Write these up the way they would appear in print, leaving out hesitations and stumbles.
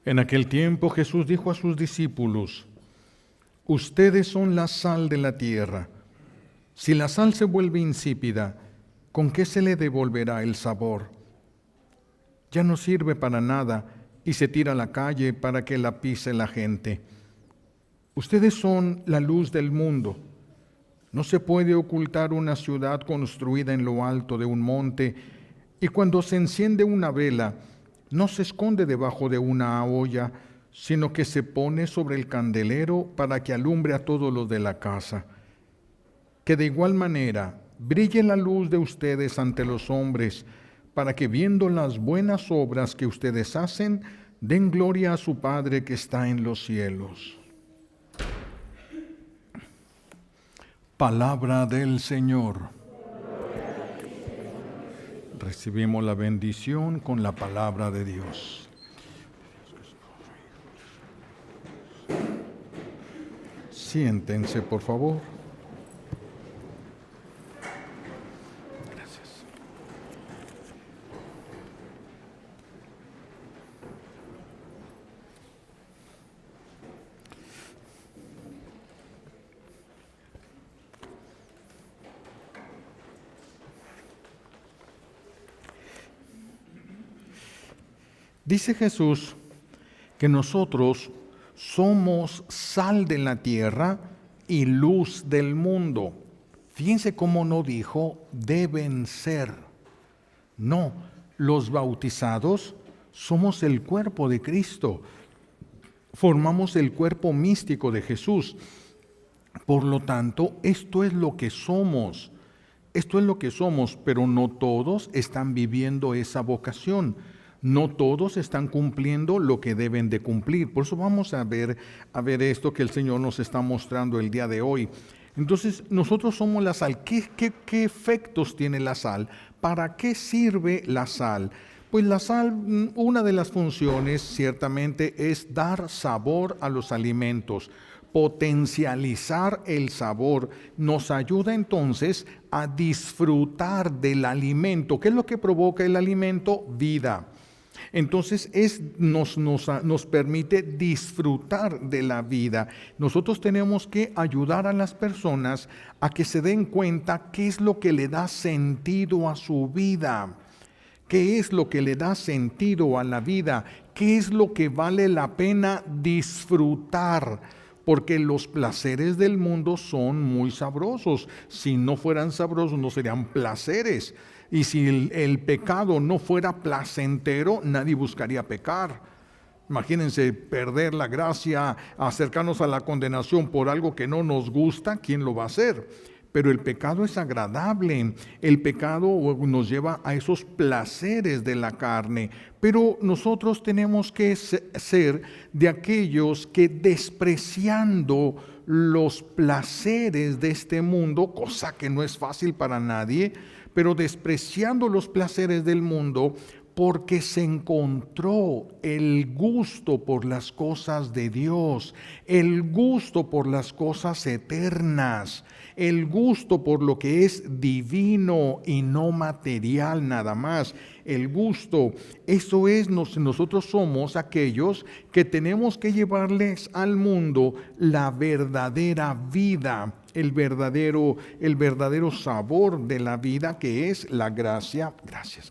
En aquel tiempo Jesús dijo a sus discípulos: ustedes son la sal de la tierra. Si la sal se vuelve insípida, ¿con qué se le devolverá el sabor? Ya no sirve para nada y se tira a la calle para que la pise la gente. Ustedes son la luz del mundo. No se puede ocultar una ciudad construida en lo alto de un monte, y cuando se enciende una vela, no se esconde debajo de una olla, sino que se pone sobre el candelero para que alumbre a todos los de la casa. Que de igual manera brille la luz de ustedes ante los hombres, para que viendo las buenas obras que ustedes hacen, den gloria a su Padre que está en los cielos. Palabra del Señor. Recibimos la bendición con la palabra de Dios. Siéntense, por favor. Gracias. Dice Jesús que nosotros somos sal de la tierra y luz del mundo. Fíjense cómo no dijo deben ser. No, los bautizados somos el cuerpo de Cristo. Formamos el cuerpo místico de Jesús. Por lo tanto, esto es lo que somos. Esto es lo que somos, pero no todos están viviendo esa vocación. No todos están cumpliendo lo que deben de cumplir. Por eso vamos a ver esto que el Señor nos está mostrando el día de hoy. Entonces, nosotros somos la sal. ¿Qué efectos tiene la sal? ¿Para qué sirve la sal? Pues la sal, una de las funciones ciertamente es dar sabor a los alimentos, potencializar el sabor. Nos ayuda entonces a disfrutar del alimento. ¿Qué es lo que provoca el alimento? Vida. Entonces nos permite disfrutar de la vida. Nosotros tenemos que ayudar a las personas a que se den cuenta qué es lo que le da sentido a su vida, qué es lo que le da sentido a la vida, qué es lo que vale la pena disfrutar. Porque los placeres del mundo son muy sabrosos. Si no fueran sabrosos, no serían placeres. Y si el pecado no fuera placentero, nadie buscaría pecar. Imagínense perder la gracia, acercarnos a la condenación por algo que no nos gusta, ¿quién lo va a hacer? Pero el pecado es agradable, el pecado nos lleva a esos placeres de la carne, pero nosotros tenemos que ser de aquellos que despreciando los placeres de este mundo, cosa que no es fácil para nadie, pero despreciando los placeres del mundo, porque se encontró el gusto por las cosas de Dios, el gusto por las cosas eternas, el gusto por lo que es divino y no material nada más. El gusto, eso es, nosotros somos aquellos que tenemos que llevarles al mundo la verdadera vida, el verdadero sabor de la vida, que es la gracia. Gracias.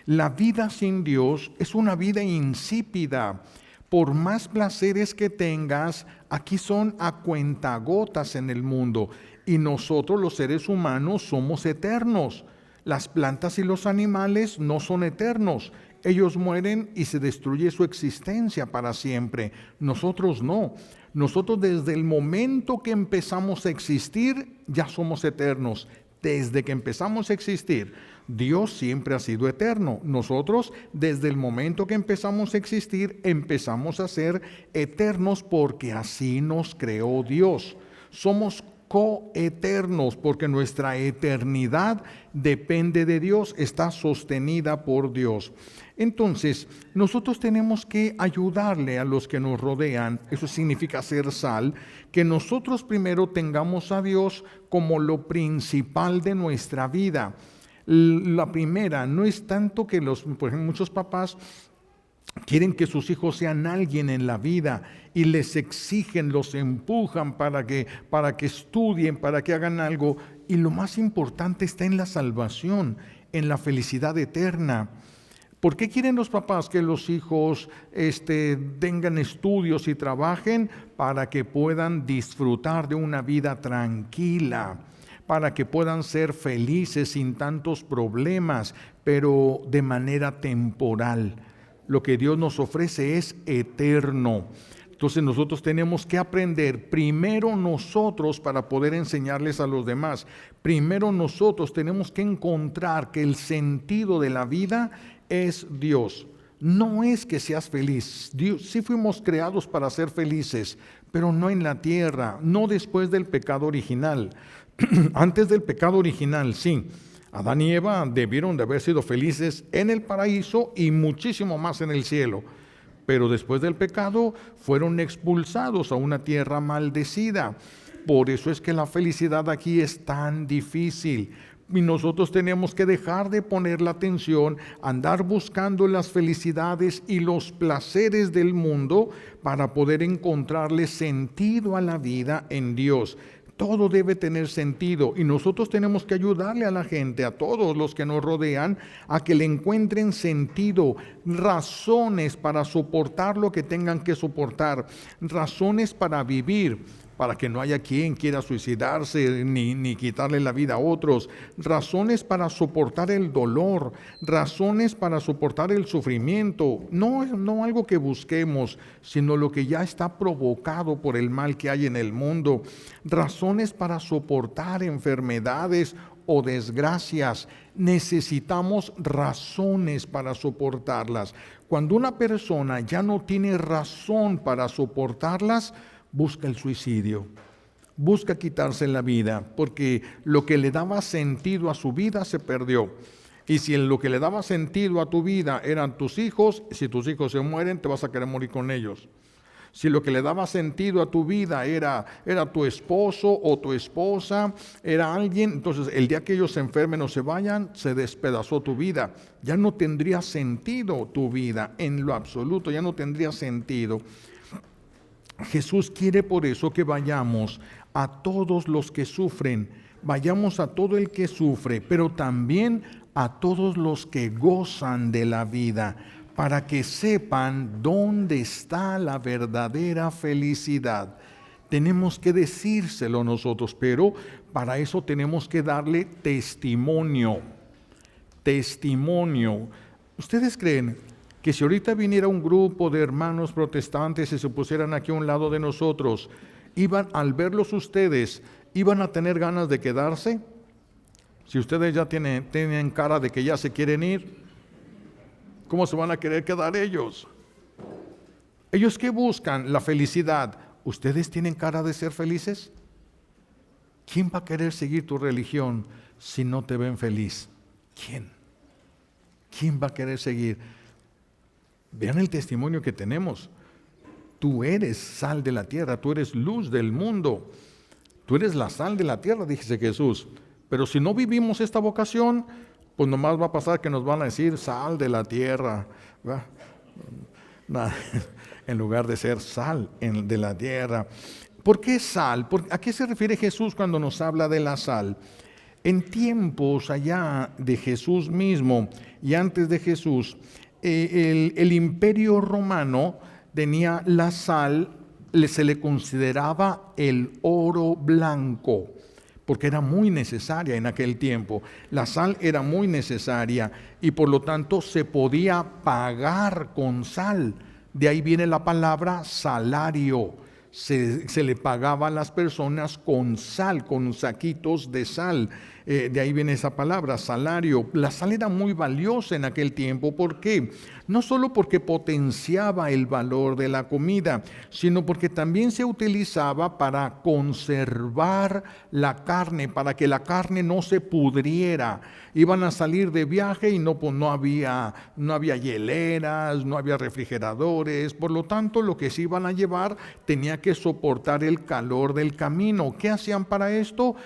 La vida sin Dios es una vida insípida. Por más placeres que tengas, aquí son a cuentagotas en el mundo. Y nosotros los seres humanos somos eternos. Las plantas y los animales no son eternos. Ellos mueren y se destruye su existencia para siempre. Nosotros no. Nosotros desde el momento que empezamos a existir, ya somos eternos. Desde que empezamos a existir, Dios siempre ha sido eterno. Nosotros, desde el momento que empezamos a existir, empezamos a ser eternos porque así nos creó Dios. Somos coeternos porque nuestra eternidad depende de Dios, está sostenida por Dios. Entonces, nosotros tenemos que ayudarle a los que nos rodean. Eso significa ser sal, que nosotros primero tengamos a Dios como lo principal de nuestra vida. La primera no es tanto que por ejemplo, muchos papás quieren que sus hijos sean alguien en la vida y les exigen, los empujan para que estudien, para que hagan algo. Y lo más importante está en la salvación, en la felicidad eterna. ¿Por qué quieren los papás que los hijos tengan estudios y trabajen? Para que puedan disfrutar de una vida tranquila, para que puedan ser felices sin tantos problemas, pero de manera temporal. Lo que Dios nos ofrece es eterno. Entonces nosotros tenemos que aprender primero nosotros para poder enseñarles a los demás. Primero nosotros tenemos que encontrar que el sentido de la vida es Dios. No es que seas feliz. Sí fuimos creados para ser felices, pero no en la tierra, no después del pecado original. Antes del pecado original, sí. Adán y Eva debieron de haber sido felices en el paraíso y muchísimo más en el cielo. Pero después del pecado fueron expulsados a una tierra maldecida. Por eso es que la felicidad aquí es tan difícil. Y nosotros tenemos que dejar de poner la atención, andar buscando las felicidades y los placeres del mundo para poder encontrarle sentido a la vida en Dios. Todo debe tener sentido y nosotros tenemos que ayudarle a la gente, a todos los que nos rodean, a que le encuentren sentido, razones para soportar lo que tengan que soportar, razones para vivir, para que no haya quien quiera suicidarse ni quitarle la vida a otros, razones para soportar el dolor, razones para soportar el sufrimiento, no algo que busquemos, sino lo que ya está provocado por el mal que hay en el mundo, razones para soportar enfermedades o desgracias. Necesitamos razones para soportarlas. Cuando una persona ya no tiene razón para soportarlas, busca el suicidio, busca quitarse la vida, porque lo que le daba sentido a su vida se perdió. Y si lo que le daba sentido a tu vida eran tus hijos, si tus hijos se mueren, te vas a querer morir con ellos. Si lo que le daba sentido a tu vida era tu esposo o tu esposa, era alguien, entonces el día que ellos se enfermen o se vayan, se despedazó tu vida. Ya no tendría sentido tu vida, en lo absoluto, ya no tendría sentido. Jesús quiere por eso que vayamos a todos los que sufren, vayamos a todo el que sufre, pero también a todos los que gozan de la vida, para que sepan dónde está la verdadera felicidad. Tenemos que decírselo nosotros, pero para eso tenemos que darle testimonio. Testimonio. ¿Ustedes creen que si ahorita viniera un grupo de hermanos protestantes y se pusieran aquí a un lado de nosotros, al verlos ustedes, iban a tener ganas de quedarse? Si ustedes ya tienen cara de que ya se quieren ir, ¿cómo se van a querer quedar ellos? ¿Ellos qué buscan? La felicidad. ¿Ustedes tienen cara de ser felices? ¿Quién va a querer seguir tu religión si no te ven feliz? ¿Quién? ¿Quién va a querer seguir? Vean el testimonio que tenemos. Tú eres sal de la tierra, tú eres luz del mundo. Tú eres la sal de la tierra, dice Jesús. Pero si no vivimos esta vocación, pues nomás va a pasar que nos van a decir sal de la tierra, en lugar de ser sal de la tierra. ¿Por qué sal? ¿A qué se refiere Jesús cuando nos habla de la sal? En tiempos allá de Jesús mismo y antes de Jesús, el imperio romano tenía la sal, se le consideraba el oro blanco, porque era muy necesaria en aquel tiempo. La sal era muy necesaria y por lo tanto se podía pagar con sal. De ahí viene la palabra salario. Se le pagaba a las personas con sal, con saquitos de sal. De ahí viene esa palabra, salario. La sal era muy valiosa en aquel tiempo. ¿Por qué? No solo porque potenciaba el valor de la comida, sino porque también se utilizaba para conservar la carne, para que la carne no se pudriera. Iban a salir de viaje y no había hieleras, no había refrigeradores. Por lo tanto, lo que se iban a llevar tenía que soportar el calor del camino. ¿Qué hacían para esto?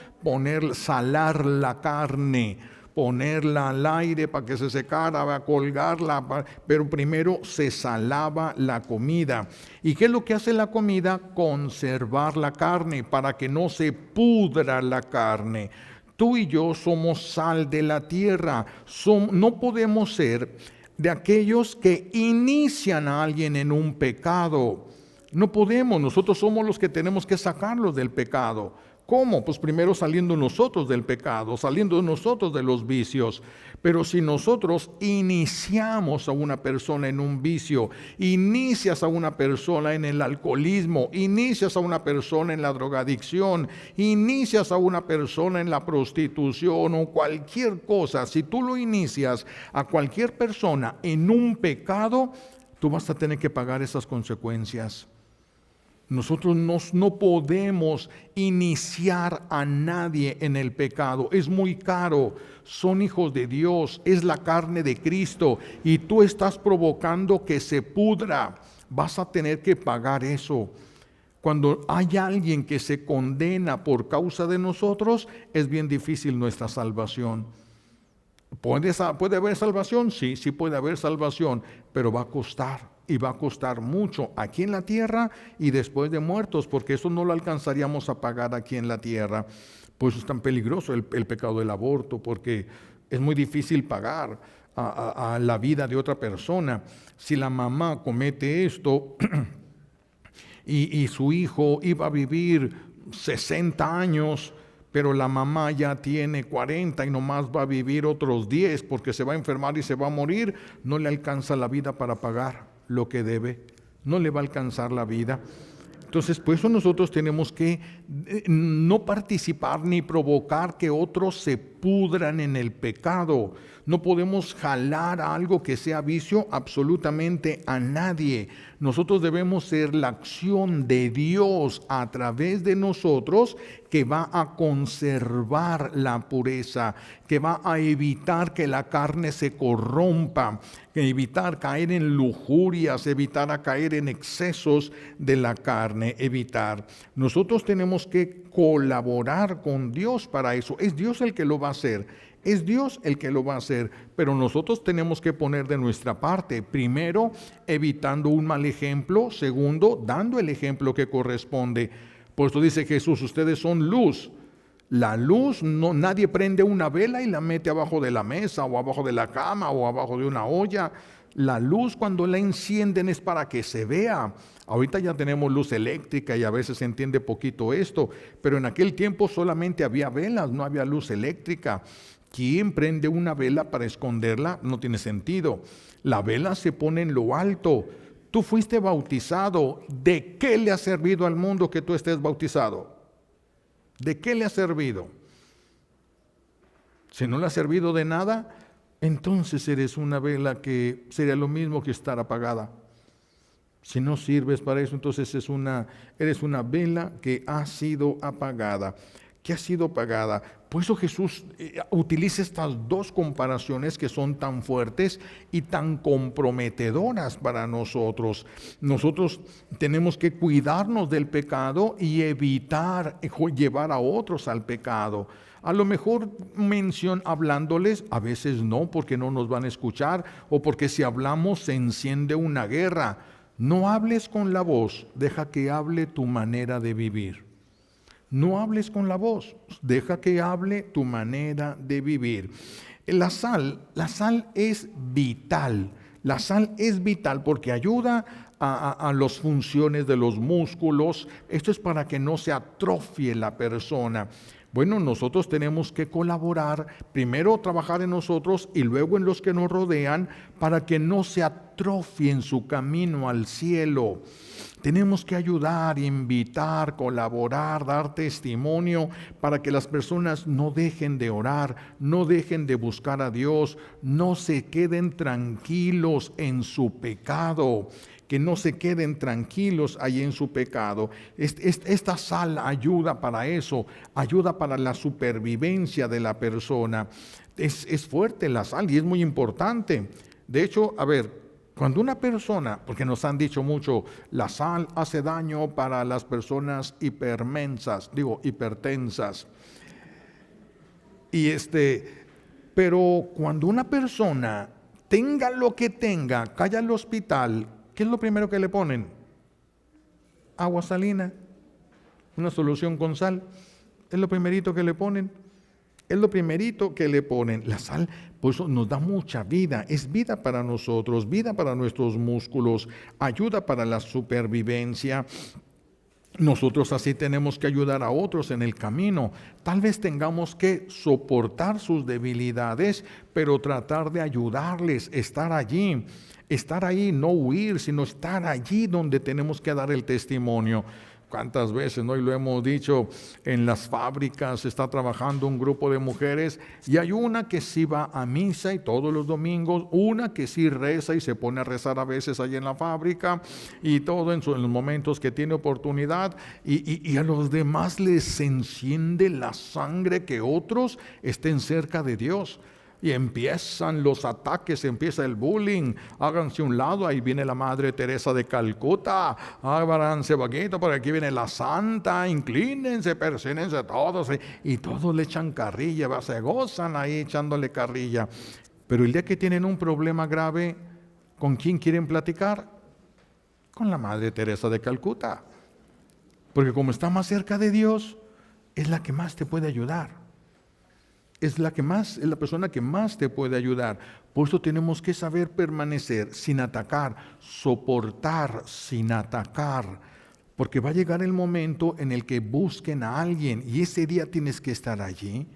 Salar la carne, ponerla al aire para que se secara, colgarla, pero primero se salaba la comida. ¿Y qué es lo que hace la comida? Conservar la carne para que no se pudra la carne. Tú y yo somos sal de la tierra. No podemos ser de aquellos que inician a alguien en un pecado. No podemos, nosotros somos los que tenemos que sacarlos del pecado. ¿Cómo? Pues primero saliendo nosotros del pecado, saliendo nosotros de los vicios. Pero si nosotros iniciamos a una persona en un vicio, inicias a una persona en el alcoholismo, inicias a una persona en la drogadicción, inicias a una persona en la prostitución o cualquier cosa, si tú lo inicias a cualquier persona en un pecado, tú vas a tener que pagar esas consecuencias. Nosotros no podemos iniciar a nadie en el pecado. Es muy caro. Son hijos de Dios. Es la carne de Cristo. Y tú estás provocando que se pudra. Vas a tener que pagar eso. Cuando hay alguien que se condena por causa de nosotros, es bien difícil nuestra salvación. ¿Puede haber salvación? Sí, sí puede haber salvación, pero va a costar. Y va a costar mucho aquí en la tierra y después de muertos, porque eso no lo alcanzaríamos a pagar aquí en la tierra. Pues es tan peligroso el pecado del aborto, porque es muy difícil pagar a la vida de otra persona. Si la mamá comete esto y su hijo iba a vivir 60 años, pero la mamá ya tiene 40 y nomás va a vivir otros 10 porque se va a enfermar y se va a morir, no le alcanza la vida para pagar lo que debe, no le va a alcanzar la vida. Entonces, por eso nosotros tenemos que no participar ni provocar que otros se pudran en el pecado. No podemos jalar a algo que sea vicio absolutamente a nadie. Nosotros debemos ser la acción de Dios a través de nosotros que va a conservar la pureza, que va a evitar que la carne se corrompa, evitar caer en lujurias, evitar caer en excesos de la carne, evitar. Nosotros tenemos que colaborar con Dios para eso. Es Dios el que lo va a hacer. Es Dios el que lo va a hacer, pero nosotros tenemos que poner de nuestra parte. Primero, evitando un mal ejemplo. Segundo, dando el ejemplo que corresponde. Por eso dice Jesús, ustedes son luz. La luz, nadie prende una vela y la mete abajo de la mesa o abajo de la cama o abajo de una olla. La luz cuando la encienden es para que se vea. Ahorita ya tenemos luz eléctrica y a veces se entiende poquito esto, pero en aquel tiempo solamente había velas, no había luz eléctrica. ¿Quién prende una vela para esconderla? No tiene sentido. La vela se pone en lo alto. Tú fuiste bautizado. ¿De qué le ha servido al mundo que tú estés bautizado? ¿De qué le ha servido? Si no le ha servido de nada, entonces eres una vela que sería lo mismo que estar apagada. Si no sirves para eso, entonces eres una vela que ha sido apagada. Que ha sido apagada. Por eso Jesús utiliza estas dos comparaciones que son tan fuertes y tan comprometedoras para nosotros. Nosotros tenemos que cuidarnos del pecado y evitar llevar a otros al pecado. A lo mejor hablándoles, a veces no, porque no nos van a escuchar o porque si hablamos se enciende una guerra. No hables con la voz, deja que hable tu manera de vivir. No hables con la voz, deja que hable tu manera de vivir. La sal es vital. La sal es vital porque ayuda a las funciones de los músculos. Esto es para que no se atrofie la persona. Bueno, nosotros tenemos que colaborar, primero trabajar en nosotros y luego en los que nos rodean para que no se atrofien su camino al cielo. Tenemos que ayudar, invitar, colaborar, dar testimonio para que las personas no dejen de orar, no dejen de buscar a Dios, no se queden tranquilos en su pecado. Que no se queden tranquilos ahí en su pecado. Esta sal ayuda para eso, ayuda para la supervivencia de la persona. Es fuerte la sal y es muy importante. De hecho, cuando una persona, porque nos han dicho mucho, la sal hace daño para las personas hipertensas. Y Pero cuando una persona tenga lo que tenga, cae al hospital, ¿qué es lo primero que le ponen? Agua salina, una solución con sal. Es lo primerito que le ponen. Es lo primerito que le ponen. La sal, por eso nos da mucha vida. Es vida para nosotros, vida para nuestros músculos, ayuda para la supervivencia. Nosotros así tenemos que ayudar a otros en el camino. Tal vez tengamos que soportar sus debilidades, pero tratar de ayudarles, estar allí. Estar ahí, no huir, sino estar allí donde tenemos que dar el testimonio. ¿Cuántas veces, no? Y lo hemos dicho, en las fábricas está trabajando un grupo de mujeres y hay una que sí va a misa y todos los domingos, una que sí reza y se pone a rezar a veces ahí en la fábrica y todo en los momentos que tiene oportunidad y a los demás les enciende la sangre que otros estén cerca de Dios. Y empiezan los ataques, empieza el bullying. Háganse un lado, ahí viene la Madre Teresa de Calcuta. Háganse vaquito, por aquí viene la Santa. Inclínense, persínense todos. Y todos le echan carrilla, se gozan ahí echándole carrilla. Pero el día que tienen un problema grave, ¿con quién quieren platicar? Con la Madre Teresa de Calcuta. Porque como está más cerca de Dios, es la que más te puede ayudar. Es la persona que más te puede ayudar. Por eso tenemos que saber permanecer sin atacar, soportar sin atacar. Porque va a llegar el momento en el que busquen a alguien y ese día tienes que estar allí.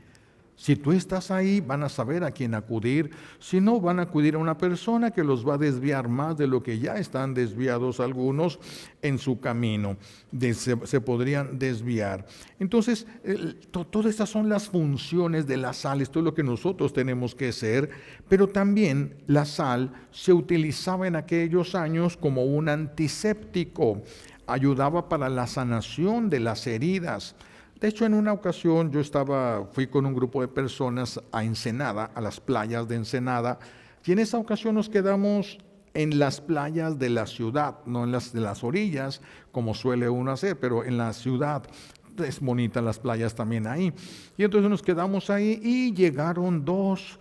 Si tú estás ahí, van a saber a quién acudir. Si no, van a acudir a una persona que los va a desviar más de lo que ya están desviados algunos en su camino. Se podrían desviar. Entonces, todas estas son las funciones de la sal. Esto es lo que nosotros tenemos que ser. Pero también la sal se utilizaba en aquellos años como un antiséptico. Ayudaba para la sanación de las heridas. De hecho, en una ocasión fui con un grupo de personas a Ensenada, a las playas de Ensenada, y en esa ocasión nos quedamos en las playas de la ciudad, no en las de las orillas, como suele uno hacer, pero en la ciudad. Es bonita las playas también ahí. Y entonces nos quedamos ahí y llegaron dos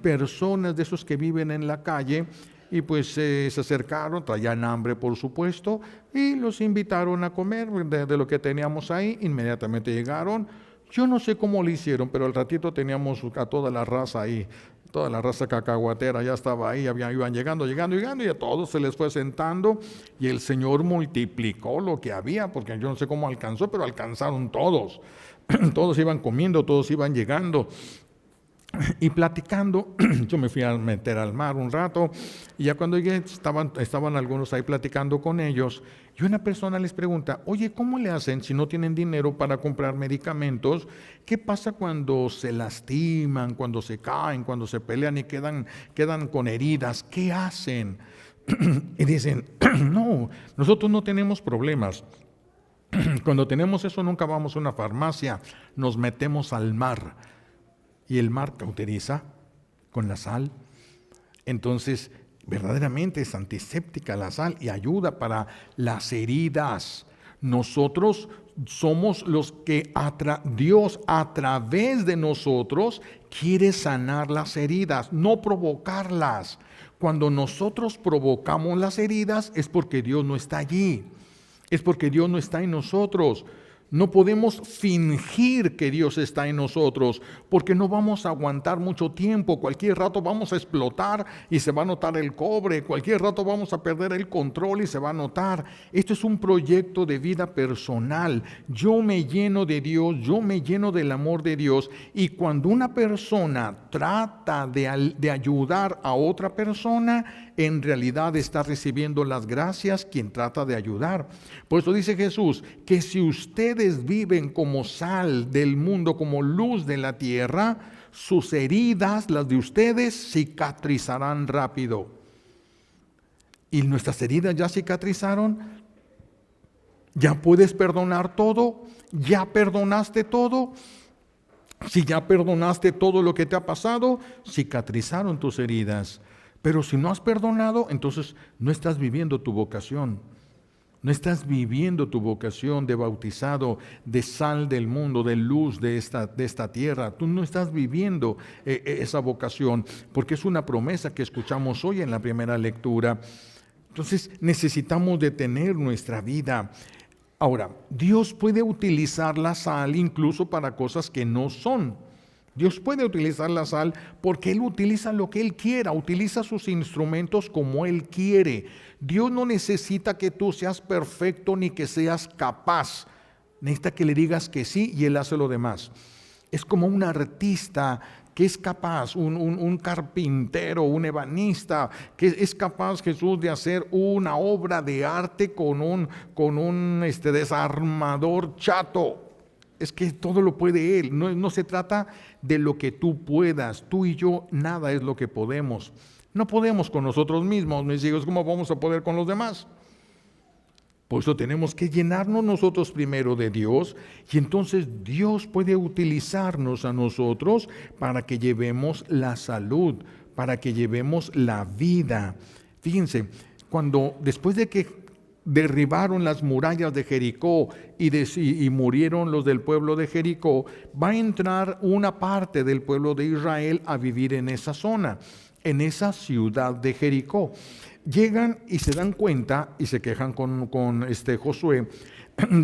personas de esos que viven en la calle, y pues se acercaron, traían hambre por supuesto, y los invitaron a comer de lo que teníamos ahí. Inmediatamente llegaron. Yo no sé cómo lo hicieron, pero al ratito teníamos a toda la raza ahí, toda la raza cacahuatera ya estaba ahí, iban llegando, y a todos se les fue sentando, y el Señor multiplicó lo que había, porque yo no sé cómo alcanzó, pero alcanzaron todos. Todos iban comiendo, todos iban llegando. Y platicando, yo me fui a meter al mar un rato, y ya cuando llegué estaban algunos ahí platicando con ellos, y una persona les pregunta: oye, ¿cómo le hacen si no tienen dinero para comprar medicamentos? ¿Qué pasa cuando se lastiman, cuando se caen, cuando se pelean y quedan con heridas? ¿Qué hacen? Y dicen: no, nosotros no tenemos problemas. Cuando tenemos eso nunca vamos a una farmacia, nos metemos al mar. Y el mar cauteriza con la sal. Entonces, verdaderamente es antiséptica la sal y ayuda para las heridas. Nosotros somos los que Dios a través de nosotros quiere sanar las heridas, no provocarlas. Cuando nosotros provocamos las heridas es porque Dios no está allí, es porque Dios no está en nosotros. No podemos fingir que Dios está en nosotros, porque no vamos a aguantar mucho tiempo. Cualquier rato vamos a explotar y se va a notar el cobre. Cualquier rato vamos a perder el control y se va a notar. Esto es un proyecto de vida personal. Yo me lleno de Dios, yo me lleno del amor de Dios. Y cuando una persona trata de ayudar a otra persona, en realidad está recibiendo las gracias quien trata de ayudar. Por eso dice Jesús que si ustedes viven como sal del mundo, como luz de la tierra, sus heridas, las de ustedes, cicatrizarán rápido. ¿Y nuestras heridas ya cicatrizaron? ¿Ya puedes perdonar todo? ¿Ya perdonaste todo? Si ya perdonaste todo lo que te ha pasado, cicatrizaron tus heridas. Pero si no has perdonado, entonces no estás viviendo tu vocación. No estás viviendo tu vocación de bautizado, de sal del mundo, de luz de esta tierra. Tú no estás viviendo esa vocación, porque es una promesa que escuchamos hoy en la primera lectura. Entonces necesitamos detener nuestra vida. Ahora, Dios puede utilizar la sal incluso para cosas que no son. Dios puede utilizar la sal porque Él utiliza lo que Él quiera, utiliza sus instrumentos como Él quiere. Dios no necesita que tú seas perfecto ni que seas capaz. Necesita que le digas que sí y Él hace lo demás. Es como un artista que es capaz, un carpintero, un ebanista, que es capaz, Jesús, de hacer una obra de arte con un desarmador chato. Es que todo lo puede Él. No se trata de lo que tú puedas. Tú y yo, nada es lo que podemos. No podemos con nosotros mismos, mis hijos. ¿Cómo vamos a poder con los demás? Por eso tenemos que llenarnos nosotros primero de Dios, y entonces Dios puede utilizarnos a nosotros para que llevemos la salud, para que llevemos la vida. Fíjense, después de que derribaron las murallas de Jericó y murieron los del pueblo de Jericó, va a entrar una parte del pueblo de Israel a vivir en esa zona, en esa ciudad de Jericó. Llegan y se dan cuenta, y se quejan con Josué,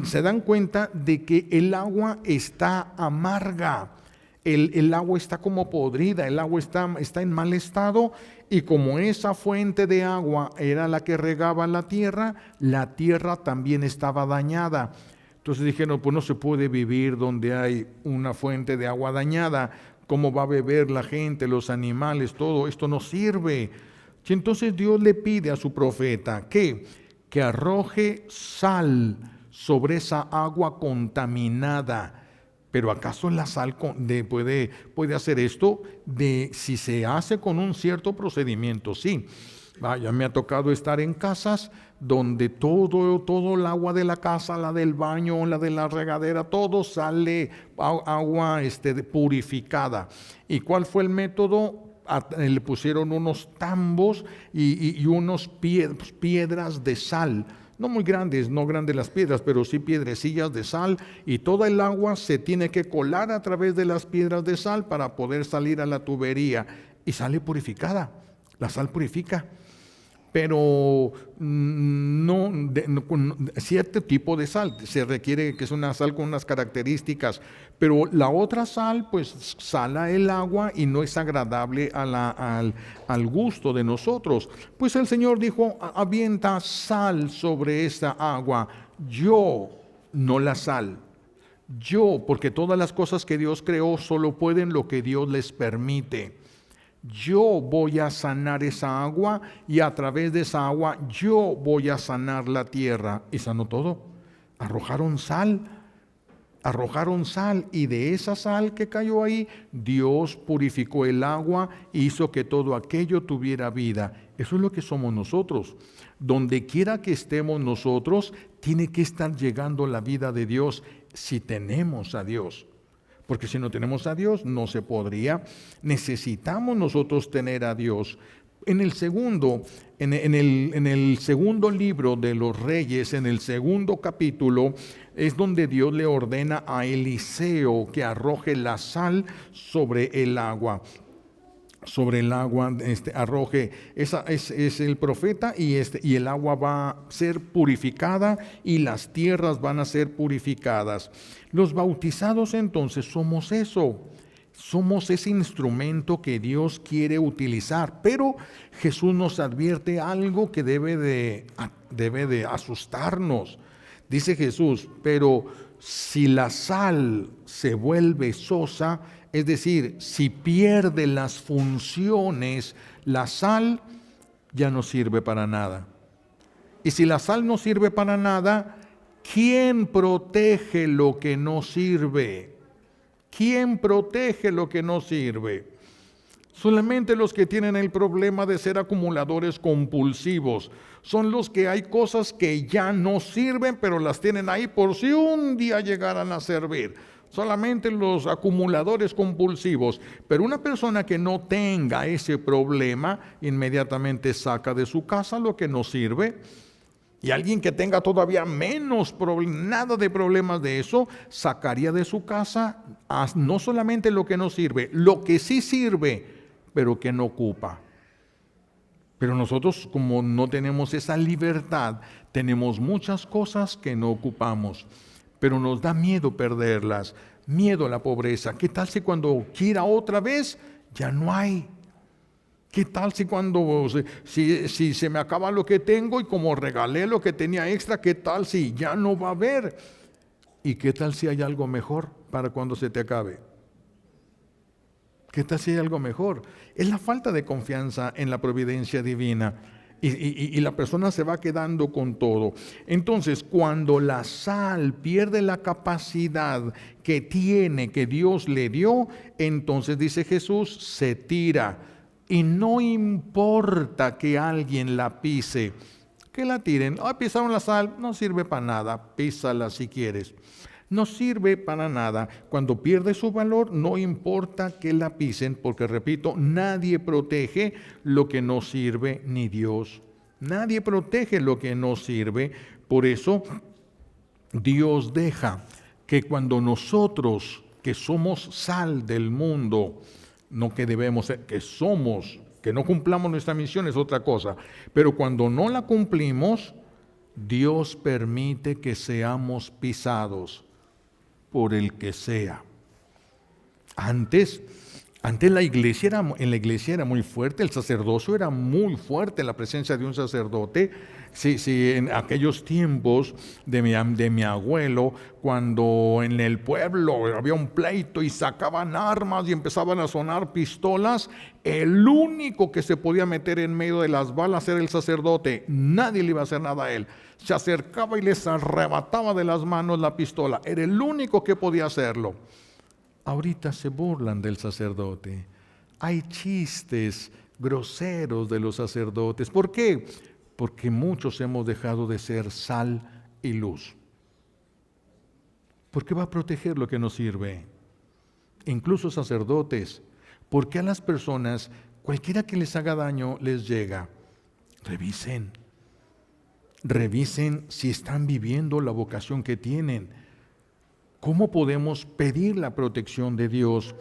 se dan cuenta de que el agua está amarga, el agua está como podrida, el agua está en mal estado, y como esa fuente de agua era la que regaba la tierra también estaba dañada. Entonces dijeron, pues no se puede vivir donde hay una fuente de agua dañada. ¿Cómo va a beber la gente, los animales, todo? Esto no sirve. Y entonces Dios le pide a su profeta que arroje sal sobre esa agua contaminada. Pero ¿acaso la sal puede hacer esto? Si se hace con un cierto procedimiento, sí. Ya me ha tocado estar en casas donde todo el agua de la casa, la del baño, la de la regadera, todo sale agua purificada. ¿Y cuál fue el método? Le pusieron unos tambos y unos piedras de sal. No muy grandes, no grandes las piedras, pero sí piedrecillas de sal, y toda el agua se tiene que colar a través de las piedras de sal para poder salir a la tubería, y sale purificada. La sal purifica, pero cierto tipo de sal, se requiere que es una sal con unas características, pero la otra sal pues sala el agua y no es agradable al gusto de nosotros. Pues el Señor dijo, avienta sal sobre esta agua, yo, no la sal. Yo, porque todas las cosas que Dios creó solo pueden lo que Dios les permite. Yo voy a sanar esa agua, y a través de esa agua yo voy a sanar la tierra. Y sanó todo. Arrojaron sal, y de esa sal que cayó ahí, Dios purificó el agua e hizo que todo aquello tuviera vida. Eso es lo que somos nosotros. Donde quiera que estemos nosotros, tiene que estar llegando la vida de Dios, si tenemos a Dios. Porque si no tenemos a Dios, no se podría. Necesitamos nosotros tener a Dios. En el segundo libro de los Reyes, en el segundo capítulo, es donde Dios le ordena a Eliseo que arroje la sal sobre el agua. Sobre el agua arroje, es el profeta, y el agua va a ser purificada y las tierras van a ser purificadas. Los bautizados entonces somos eso, somos ese instrumento que Dios quiere utilizar, pero Jesús nos advierte algo que debe de asustarnos. Dice Jesús, pero si la sal se vuelve sosa, es decir, si pierde las funciones, la sal ya no sirve para nada. Y si la sal no sirve para nada, ¿quién protege lo que no sirve? ¿Quién protege lo que no sirve? Solamente los que tienen el problema de ser acumuladores compulsivos. Son los que hay cosas que ya no sirven, pero las tienen ahí por si un día llegaran a servir. Solamente los acumuladores compulsivos. Pero una persona que no tenga ese problema, inmediatamente saca de su casa lo que no sirve. Y alguien que tenga todavía menos nada de problemas de eso, sacaría de su casa no solamente lo que no sirve, lo que sí sirve, pero que no ocupa. Pero nosotros, como no tenemos esa libertad, tenemos muchas cosas que no ocupamos, pero nos da miedo perderlas, miedo a la pobreza. ¿Qué tal si cuando quiera otra vez ya no hay? ¿Qué tal si cuando si se me acaba lo que tengo y como regalé lo que tenía extra, qué tal si ya no va a haber? ¿Y qué tal si hay algo mejor para cuando se te acabe? ¿Qué tal si hay algo mejor? Es la falta de confianza en la providencia divina y la persona se va quedando con todo. Entonces, cuando la sal pierde la capacidad que tiene, que Dios le dio, entonces dice Jesús, se tira. Y no importa que alguien la pise, que la tiren. Pisaron la sal, no sirve para nada, písala si quieres. No sirve para nada. Cuando pierde su valor, no importa que la pisen, porque repito, nadie protege lo que no sirve, ni Dios. Nadie protege lo que no sirve. Por eso, Dios deja que cuando nosotros, que somos sal del mundo, no que debemos ser, que somos, que no cumplamos nuestra misión es otra cosa, pero cuando no la cumplimos, Dios permite que seamos pisados por el que sea. Antes en la iglesia era muy fuerte, el sacerdocio era muy fuerte, la presencia de un sacerdote. Sí, en aquellos tiempos de mi abuelo, cuando en el pueblo había un pleito y sacaban armas y empezaban a sonar pistolas, el único que se podía meter en medio de las balas era el sacerdote. Nadie le iba a hacer nada a él. Se acercaba y les arrebataba de las manos la pistola. Era el único que podía hacerlo. Ahorita se burlan del sacerdote. Hay chistes groseros de los sacerdotes. ¿Por qué? Porque muchos hemos dejado de ser sal y luz. ¿Por qué va a proteger lo que nos sirve? Incluso sacerdotes. ¿Por qué a las personas, cualquiera que les haga daño, les llega? Revisen si están viviendo la vocación que tienen. ¿Cómo podemos pedir la protección de Dios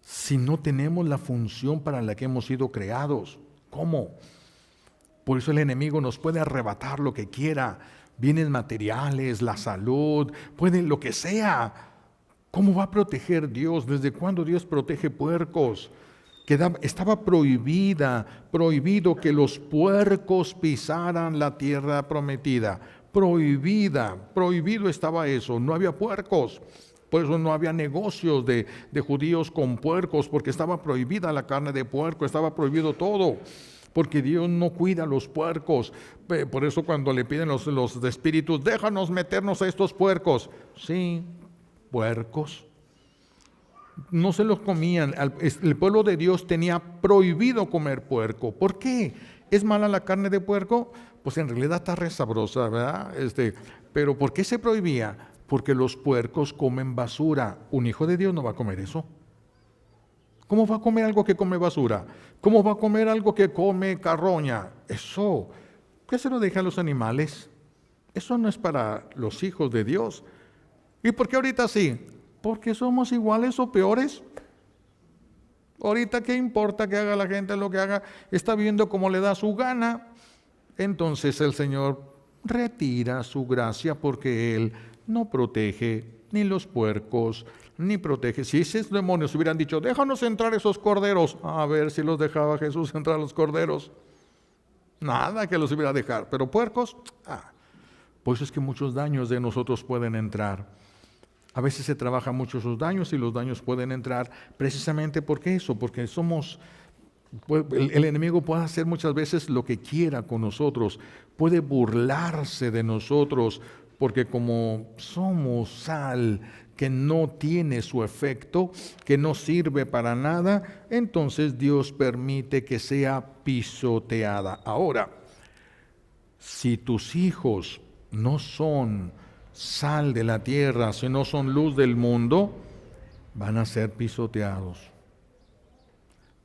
si no tenemos la función para la que hemos sido creados? ¿Cómo? Por eso el enemigo nos puede arrebatar lo que quiera, bienes materiales, la salud, puede lo que sea. ¿Cómo va a proteger Dios? ¿Desde cuándo Dios protege puercos? Estaba prohibido que los puercos pisaran la tierra prometida. Prohibido estaba eso, no había puercos. Por eso no había negocios de judíos con puercos, porque estaba prohibida la carne de puerco, estaba prohibido todo. Porque Dios no cuida a los puercos. Por eso cuando le piden los espíritus, déjanos meternos a estos puercos. Sí, puercos. No se los comían. El pueblo de Dios tenía prohibido comer puerco. ¿Por qué? ¿Es mala la carne de puerco? Pues en realidad está re sabrosa, ¿verdad? Pero ¿por qué se prohibía? Porque los puercos comen basura. Un hijo de Dios no va a comer eso. ¿Cómo va a comer algo que come basura? ¿Cómo va a comer algo que come carroña? Eso, ¿qué se lo deja a los animales? Eso no es para los hijos de Dios. ¿Y por qué ahorita sí? Porque somos iguales o peores. Ahorita, ¿qué importa que haga la gente lo que haga? Está viviendo como le da su gana. Entonces el Señor retira su gracia porque Él no protege ni los puercos, ni protege. Si esos demonios hubieran dicho, déjanos entrar esos corderos, a ver si los dejaba Jesús entrar a los corderos. Nada que los hubiera dejar, pero puercos, por eso es que muchos daños de nosotros pueden entrar. A veces se trabajan mucho esos daños y los daños pueden entrar precisamente porque el enemigo puede hacer muchas veces lo que quiera con nosotros, puede burlarse de nosotros, porque como somos sal que no tiene su efecto, que no sirve para nada, entonces Dios permite que sea pisoteada. Ahora, si tus hijos no son sal de la tierra, si no son luz del mundo, van a ser pisoteados.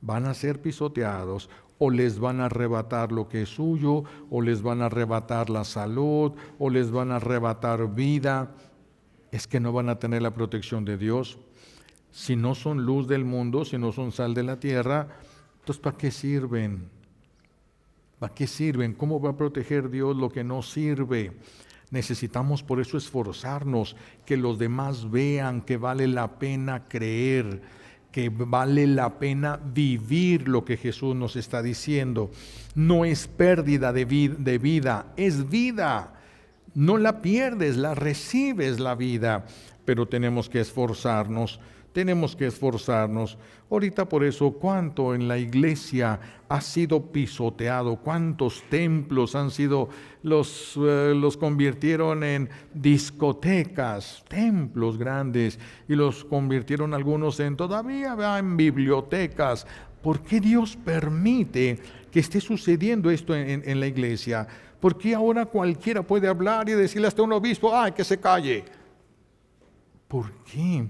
Van a ser pisoteados. o les van a arrebatar lo que es suyo, o les van a arrebatar la salud, o les van a arrebatar vida. Es que no van a tener la protección de Dios. Si no son luz del mundo, si no son sal de la tierra, entonces ¿para qué sirven? ¿Para qué sirven? ¿Cómo va a proteger Dios lo que no sirve? Necesitamos por eso esforzarnos, que los demás vean que vale la pena creer, que vale la pena vivir lo que Jesús nos está diciendo. No es pérdida de vida, es vida. No la pierdes, la recibes la vida, pero tenemos que esforzarnos. Ahorita por eso, cuánto en la iglesia ha sido pisoteado, cuántos templos los convirtieron en discotecas, templos grandes, y los convirtieron algunos todavía en bibliotecas. ¿Por qué Dios permite que esté sucediendo esto en la iglesia? ¿Por qué ahora cualquiera puede hablar y decirle hasta un obispo, ¡ay, que se calle! ¿Por qué?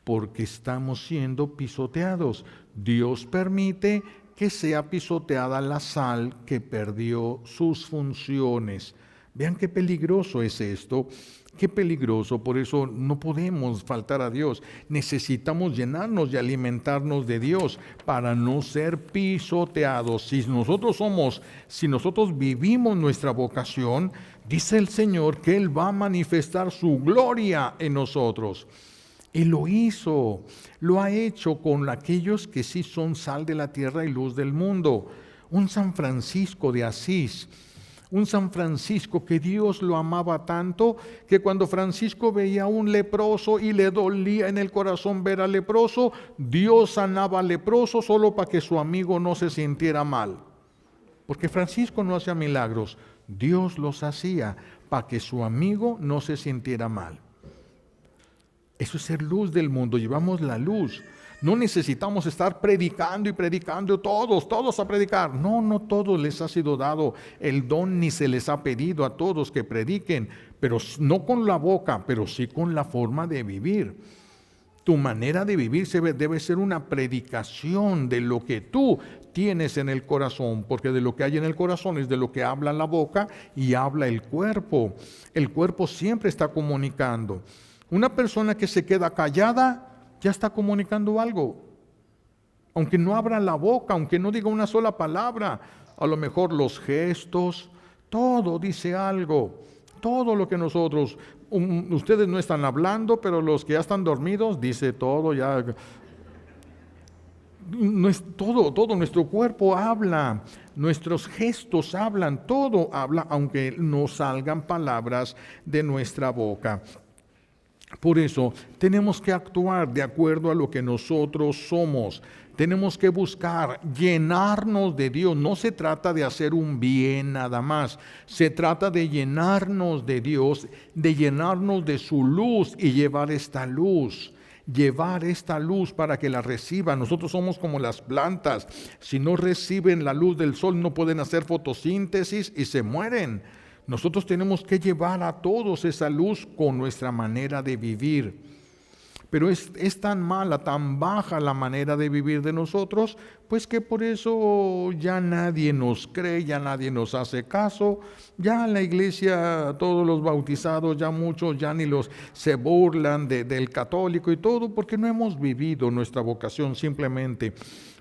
Porque estamos siendo pisoteados. Dios permite que sea pisoteada la sal que perdió sus funciones. Vean qué peligroso es esto, qué peligroso. Por eso no podemos faltar a Dios. Necesitamos llenarnos y alimentarnos de Dios para no ser pisoteados. Si nosotros vivimos nuestra vocación, dice el Señor que Él va a manifestar su gloria en nosotros. Él lo hizo, lo ha hecho con aquellos que sí son sal de la tierra y luz del mundo. Un San Francisco de Asís, un San Francisco que Dios lo amaba tanto que cuando Francisco veía a un leproso y le dolía en el corazón ver al leproso, Dios sanaba al leproso solo para que su amigo no se sintiera mal. Porque Francisco no hacía milagros, Dios los hacía para que su amigo no se sintiera mal. Eso es ser luz del mundo, llevamos la luz. No necesitamos estar predicando y predicando todos a predicar. No todos les ha sido dado el don ni se les ha pedido a todos que prediquen, pero no con la boca, pero sí con la forma de vivir. Tu manera de vivir debe ser una predicación de lo que tú tienes en el corazón, porque de lo que hay en el corazón es de lo que habla la boca y habla el cuerpo. El cuerpo siempre está comunicando. Una persona que se queda callada ya está comunicando algo. Aunque no abra la boca, aunque no diga una sola palabra, a lo mejor los gestos, todo dice algo. Todo lo que ustedes no están hablando, pero los que ya están dormidos, dice todo ya. Todo nuestro cuerpo habla, nuestros gestos hablan, todo habla, aunque no salgan palabras de nuestra boca. Por eso tenemos que actuar de acuerdo a lo que nosotros somos. Tenemos que buscar llenarnos de Dios. No se trata de hacer un bien nada más. Se trata de llenarnos de Dios, de llenarnos de su luz y llevar esta luz para que la reciban. Nosotros somos como las plantas. Si no reciben la luz del sol, no pueden hacer fotosíntesis y se mueren. Nosotros tenemos que llevar a todos esa luz con nuestra manera de vivir. Pero es tan mala, tan baja la manera de vivir de nosotros, pues que por eso ya nadie nos cree, ya nadie nos hace caso. Ya en la iglesia, todos los bautizados, ya muchos ya ni se burlan del católico y todo, porque no hemos vivido nuestra vocación simplemente.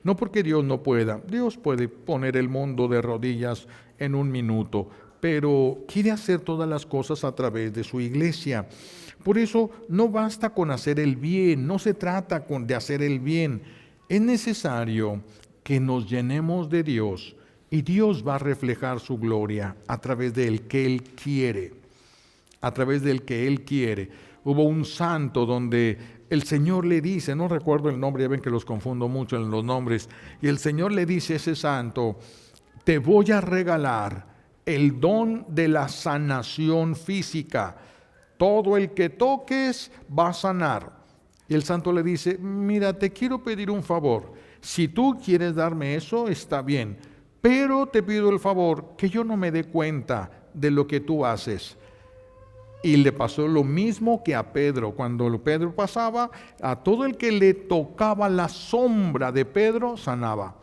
No porque Dios no pueda. Dios puede poner el mundo de rodillas en un minuto, pero quiere hacer todas las cosas a través de su iglesia. Por eso no basta con hacer el bien, no se trata de hacer el bien. Es necesario que nos llenemos de Dios y Dios va a reflejar su gloria a través del que Él quiere. A través del que Él quiere. Hubo un santo donde el Señor le dice, no recuerdo el nombre, ya ven que los confundo mucho en los nombres, y el Señor le dice a ese santo, te voy a regalar el don de la sanación física. Todo el que toques va a sanar. Y el santo le dice, mira, te quiero pedir un favor. Si tú quieres darme eso, está bien. Pero te pido el favor que yo no me dé cuenta de lo que tú haces. Y le pasó lo mismo que a Pedro. Cuando Pedro pasaba, a todo el que le tocaba la sombra de Pedro, sanaba.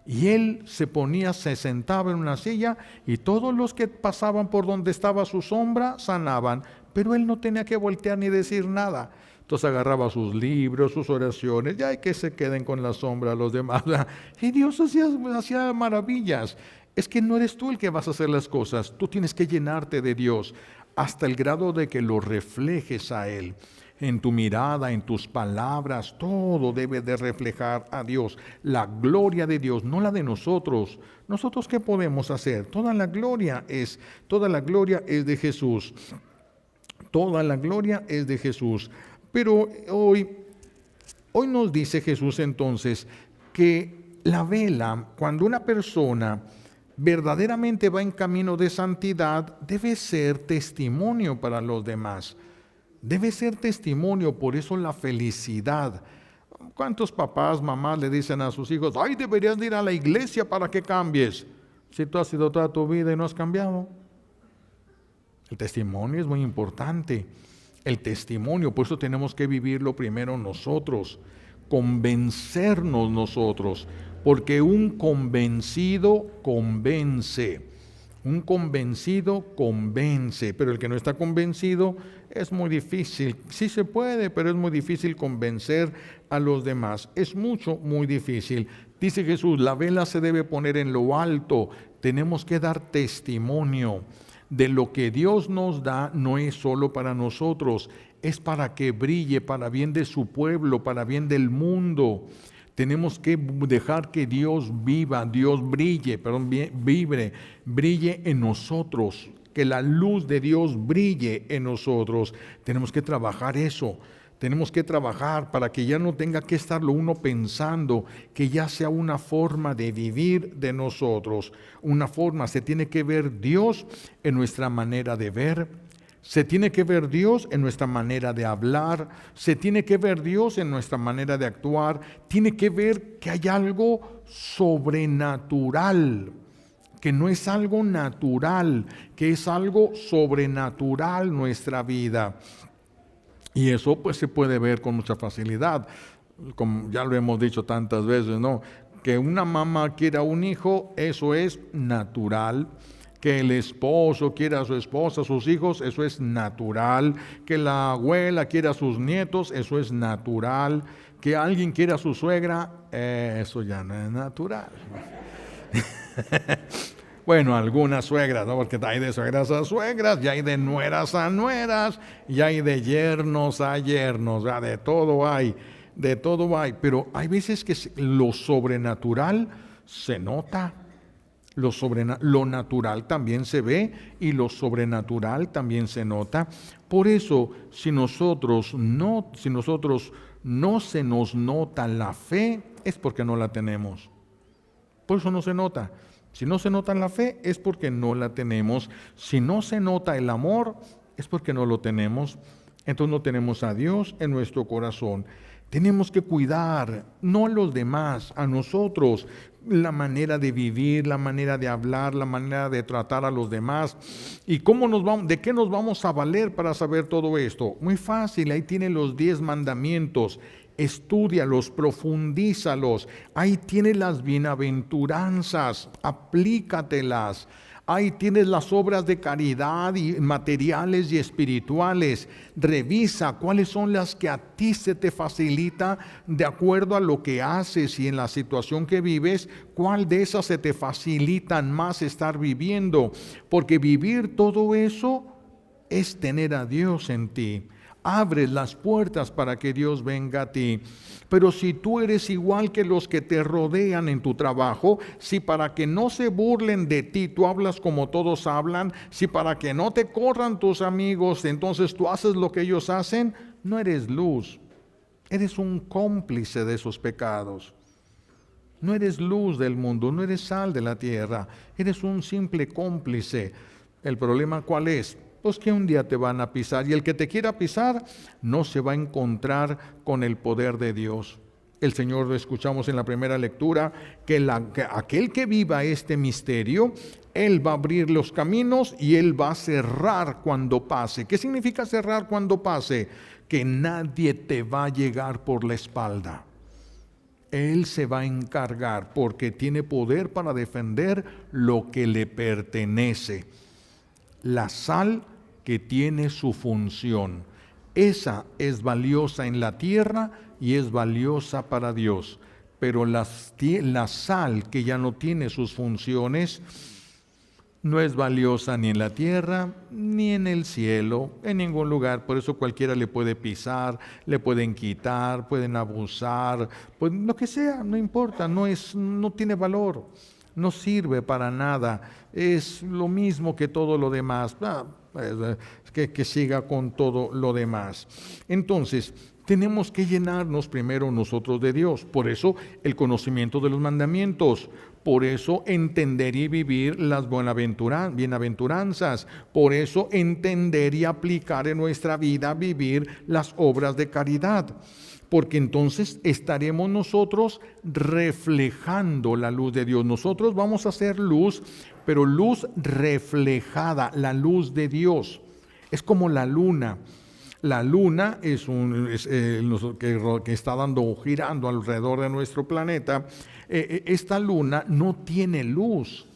Y él se sentaba en una silla y todos los que pasaban por donde estaba su sombra sanaban, pero él no tenía que voltear ni decir nada. Entonces agarraba sus libros, sus oraciones, ya hay que se queden con la sombra los demás. Y Dios hacía maravillas. Es que no eres tú el que vas a hacer las cosas, tú tienes que llenarte de Dios hasta el grado de que lo reflejes a Él. En tu mirada, en tus palabras, todo debe de reflejar a Dios. La gloria de Dios, no la de nosotros. ¿Nosotros qué podemos hacer? Toda la gloria es de Jesús. Toda la gloria es de Jesús. Pero hoy nos dice Jesús entonces que la vela, cuando una persona verdaderamente va en camino de santidad, debe ser testimonio para los demás. Debe ser testimonio, por eso la felicidad. ¿Cuántos papás, mamás le dicen a sus hijos, ay, deberías de ir a la iglesia para que cambies? Si tú has ido toda tu vida y no has cambiado. El testimonio es muy importante. El testimonio, por eso tenemos que vivirlo primero nosotros, convencernos nosotros, porque un convencido convence. Un convencido convence, pero el que no está convencido es muy difícil. Sí se puede, pero es muy difícil convencer a los demás. Es muy difícil. Dice Jesús, la vela se debe poner en lo alto. Tenemos que dar testimonio de lo que Dios nos da. No es solo para nosotros, es para que brille, para bien de su pueblo, para bien del mundo. Tenemos que dejar que Dios brille en nosotros, que la luz de Dios brille en nosotros. Tenemos que trabajar eso, tenemos que trabajar para que ya no tenga que estarlo uno pensando, que ya sea una forma de vivir de nosotros. Se tiene que ver Dios en nuestra manera de ver. Se tiene que ver Dios en nuestra manera de hablar, se tiene que ver Dios en nuestra manera de actuar, tiene que ver que hay algo sobrenatural, que no es algo natural, que es algo sobrenatural nuestra vida. Y eso pues se puede ver con mucha facilidad, como ya lo hemos dicho tantas veces, ¿no? Que una mamá quiera un hijo, eso es natural. Que el esposo quiera a su esposa, a sus hijos, eso es natural. Que la abuela quiera a sus nietos, eso es natural. Que alguien quiera a su suegra, eso ya no es natural. Bueno, algunas suegras, ¿no? Porque hay de suegras a suegras, y hay de nueras a nueras, y hay de yernos a yernos, ¿verdad? De todo hay. Pero hay veces que lo sobrenatural se nota. Lo natural también se ve y lo sobrenatural también se nota. Por eso, si nosotros no se nos nota la fe, es porque no la tenemos. Por eso no se nota. Si no se nota la fe, es porque no la tenemos. Si no se nota el amor, es porque no lo tenemos. Entonces no tenemos a Dios en nuestro corazón. Tenemos que cuidar, no a los demás, a nosotros, la manera de vivir, la manera de hablar, la manera de tratar a los demás. ¿Y de qué nos vamos a valer para saber todo esto? Muy fácil, ahí tienen los 10 mandamientos. Estúdialos, profundízalos. Ahí tienes las bienaventuranzas, aplícatelas. Ahí tienes las obras de caridad y materiales y espirituales. Revisa cuáles son las que a ti se te facilita de acuerdo a lo que haces y en la situación que vives, cuál de esas se te facilitan más estar viviendo. Porque vivir todo eso es tener a Dios en ti. Abres las puertas para que Dios venga a ti. Pero si tú eres igual que los que te rodean en tu trabajo, si para que no se burlen de ti tú hablas como todos hablan, si para que no te corran tus amigos, entonces tú haces lo que ellos hacen, no eres luz. Eres un cómplice de esos pecados. No eres luz del mundo, no eres sal de la tierra, eres un simple cómplice. ¿El problema cuál es? Pues que un día te van a pisar, y el que te quiera pisar no se va a encontrar con el poder de Dios. El Señor, lo escuchamos en la primera lectura, que aquel que viva este misterio, Él va a abrir los caminos y Él va a cerrar cuando pase. ¿Qué significa cerrar cuando pase? Que nadie te va a llegar por la espalda. Él se va a encargar porque tiene poder para defender lo que le pertenece. La sal que tiene su función. Esa es valiosa en la tierra y es valiosa para Dios. Pero la sal que ya no tiene sus funciones no es valiosa ni en la tierra, ni en el cielo, en ningún lugar. Por eso cualquiera le puede pisar, le pueden quitar, pueden abusar, pues lo que sea, no importa, no tiene valor, no sirve para nada. Es lo mismo que todo lo demás, que siga con todo lo demás. Entonces, tenemos que llenarnos primero nosotros de Dios. Por eso el conocimiento de los mandamientos. Por eso entender y vivir las bienaventuranzas. Por eso entender y aplicar en nuestra vida, vivir las obras de caridad. Porque entonces estaremos nosotros reflejando la luz de Dios. Nosotros vamos a ser luz, pero luz reflejada, la luz de Dios. Es como la luna. La luna que está girando alrededor de nuestro planeta. Esta luna no tiene luz,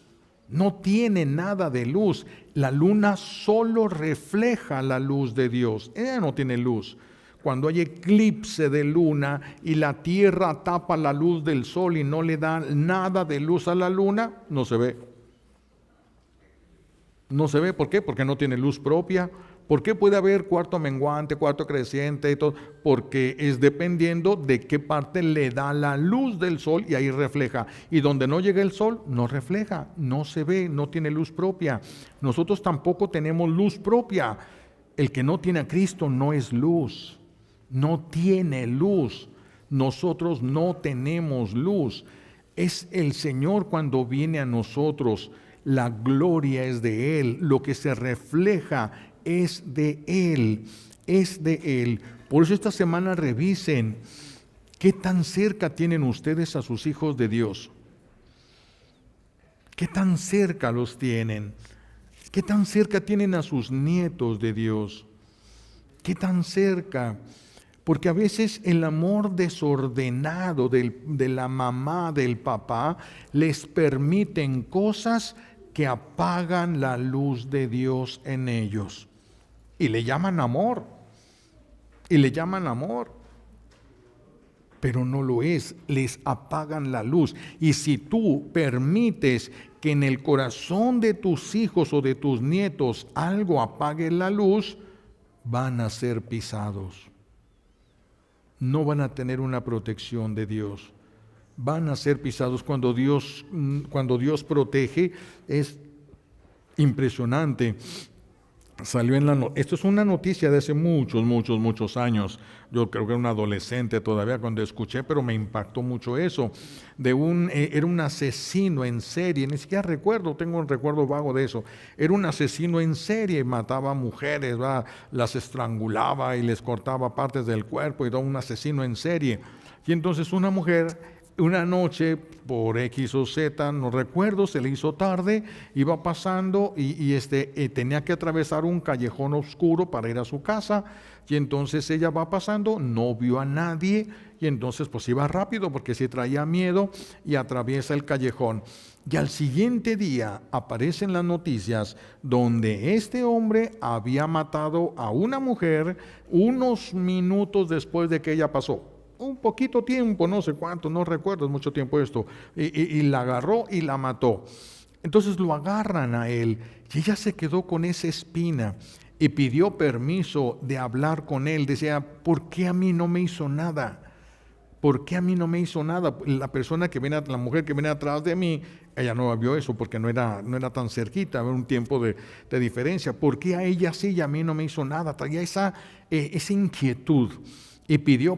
no tiene nada de luz. La luna solo refleja la luz de Dios. Ella no tiene luz. Cuando hay eclipse de luna y la tierra tapa la luz del sol y no le da nada de luz a la luna, no se ve. No se ve, ¿por qué? Porque no tiene luz propia. ¿Por qué puede haber cuarto menguante, cuarto creciente y todo? Porque es dependiendo de qué parte le da la luz del sol y ahí refleja. Y donde no llega el sol, no refleja, no se ve, no tiene luz propia. Nosotros tampoco tenemos luz propia. El que no tiene a Cristo no es luz, no tiene luz. Nosotros no tenemos luz. Es el Señor cuando viene a nosotros. La gloria es de Él, lo que se refleja es de Él, es de Él. Por eso esta semana revisen qué tan cerca tienen ustedes a sus hijos de Dios. ¿Qué tan cerca los tienen? ¿Qué tan cerca tienen a sus nietos de Dios? ¿Qué tan cerca? Porque a veces el amor desordenado de la mamá, del papá, les permiten cosas que apagan la luz de Dios en ellos. Y le llaman amor. Y le llaman amor. Pero no lo es. Les apagan la luz. Y si tú permites que en el corazón de tus hijos o de tus nietos algo apague la luz, van a ser pisados. No van a tener una protección de Dios. Van a ser pisados cuando Dios protege. Es impresionante. Salió esto es una noticia de hace muchos años. Yo creo que era un adolescente todavía cuando escuché, pero me impactó mucho eso. Era un asesino en serie, ni siquiera recuerdo, tengo un recuerdo vago de eso. Era un asesino en serie, mataba mujeres, las estrangulaba y les cortaba partes del cuerpo, y era un asesino en serie. Y entonces una mujer, una noche, por X o Z, no recuerdo, se le hizo tarde, iba pasando y tenía que atravesar un callejón oscuro para ir a su casa, y entonces ella va pasando, no vio a nadie, y entonces pues iba rápido porque se traía miedo y atraviesa el callejón. Y al siguiente día aparecen las noticias donde este hombre había matado a una mujer unos minutos después de que ella pasó. Un poquito tiempo, no sé cuánto, no recuerdo, es mucho tiempo esto, y la agarró y la mató. Entonces lo agarran a él y ella se quedó con esa espina y pidió permiso de hablar con él. Decía, ¿por qué a mí no me hizo nada? ¿Por qué a mí no me hizo nada? La mujer que viene atrás de mí, ella no vio eso porque no era tan cerquita, había un tiempo de diferencia. ¿Por qué a ella sí y a mí no me hizo nada? Traía esa inquietud. Y pidió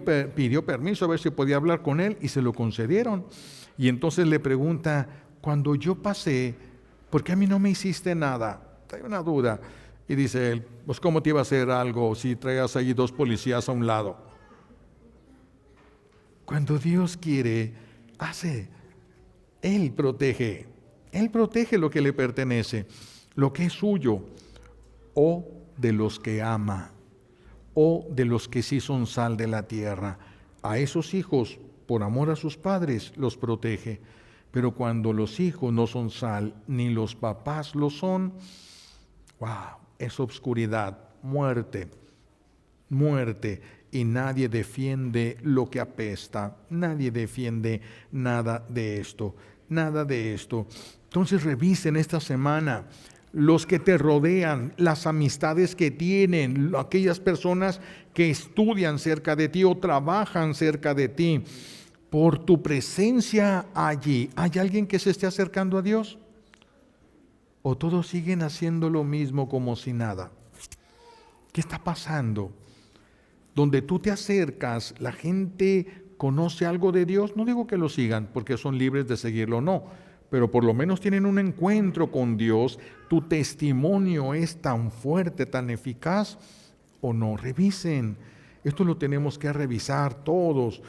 permiso a ver si podía hablar con él y se lo concedieron. Y entonces le pregunta, cuando yo pasé, ¿por qué a mí no me hiciste nada? Hay una duda. Y dice él, pues ¿cómo te iba a hacer algo si traías allí 2 policías a un lado? Cuando Dios quiere, hace. Él protege lo que le pertenece, lo que es suyo, o de los que ama, o de los que sí son sal de la tierra. A esos hijos por amor a sus padres, los protege. Pero cuando los hijos no son sal, ni los papás lo son, ¡wow!, es obscuridad, muerte, muerte. Y nadie defiende lo que apesta, nadie defiende nada de esto, nada de esto. Entonces revisen esta semana los que te rodean, las amistades que tienen, aquellas personas que estudian cerca de ti o trabajan cerca de ti. Por tu presencia allí, ¿hay alguien que se esté acercando a Dios? ¿O todos siguen haciendo lo mismo como si nada? ¿Qué está pasando? Donde tú te acercas, la gente conoce algo de Dios. No digo que lo sigan, porque son libres de seguirlo o no, pero por lo menos tienen un encuentro con Dios. Tu testimonio es tan fuerte, tan eficaz, o no. Revisen. Esto lo tenemos que revisar todos,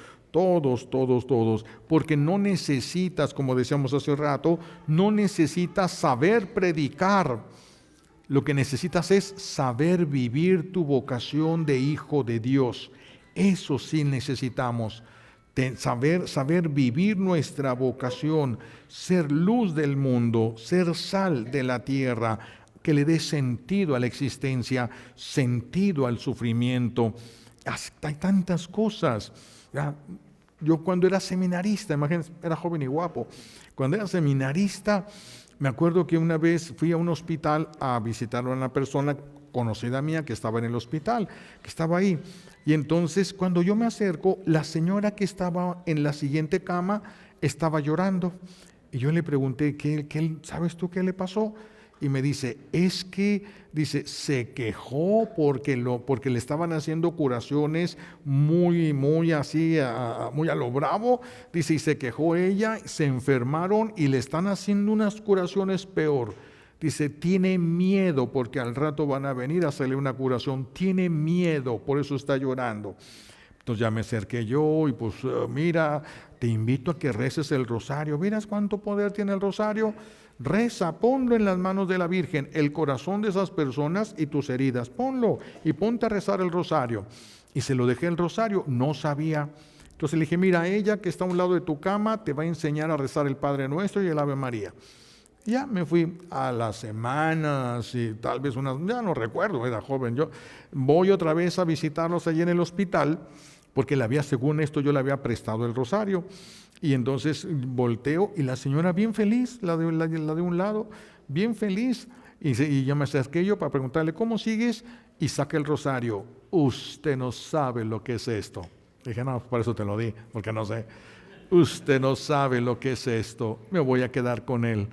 porque no necesitas, como decíamos hace rato, no necesitas saber predicar. Lo que necesitas es saber vivir tu vocación de hijo de Dios. Eso sí necesitamos. Saber vivir nuestra vocación, ser luz del mundo, ser sal de la tierra, que le dé sentido a la existencia, sentido al sufrimiento. Hay tantas cosas. Yo cuando era seminarista, imagínense, era joven y guapo. Cuando era seminarista, me acuerdo que una vez fui a un hospital a visitar a una persona conocida mía que estaba en el hospital, que estaba ahí. Y entonces cuando yo me acerco, la señora que estaba en la siguiente cama estaba llorando. Y yo le pregunté, ¿sabes tú qué le pasó? Y me dice, se quejó porque le estaban haciendo curaciones muy así, muy a lo bravo. Dice, y se quejó ella, se enfermaron y le están haciendo unas curaciones peor. Dice, tiene miedo porque al rato van a venir a hacerle una curación. Tiene miedo, por eso está llorando. Entonces ya me acerqué yo y pues mira, te invito a que reces el rosario. ¿Miras cuánto poder tiene el rosario? Reza, ponlo en las manos de la Virgen, el corazón de esas personas y tus heridas. Ponlo y ponte a rezar el rosario. Y se lo dejé el rosario, no sabía. Entonces le dije, mira, ella que está a un lado de tu cama te va a enseñar a rezar el Padre Nuestro y el Ave María. Ya me fui a las semanas y tal vez ya no recuerdo, era joven yo. Voy otra vez a visitarlos allí en el hospital, porque según esto yo le había prestado el rosario. Y entonces volteo y la señora bien feliz, la de un lado, bien feliz. Y yo me acerqué yo para preguntarle, ¿cómo sigues? Y saca el rosario. Usted no sabe lo que es esto. Dije, no, por eso te lo di, porque no sé. Usted no sabe lo que es esto. Me voy a quedar con él.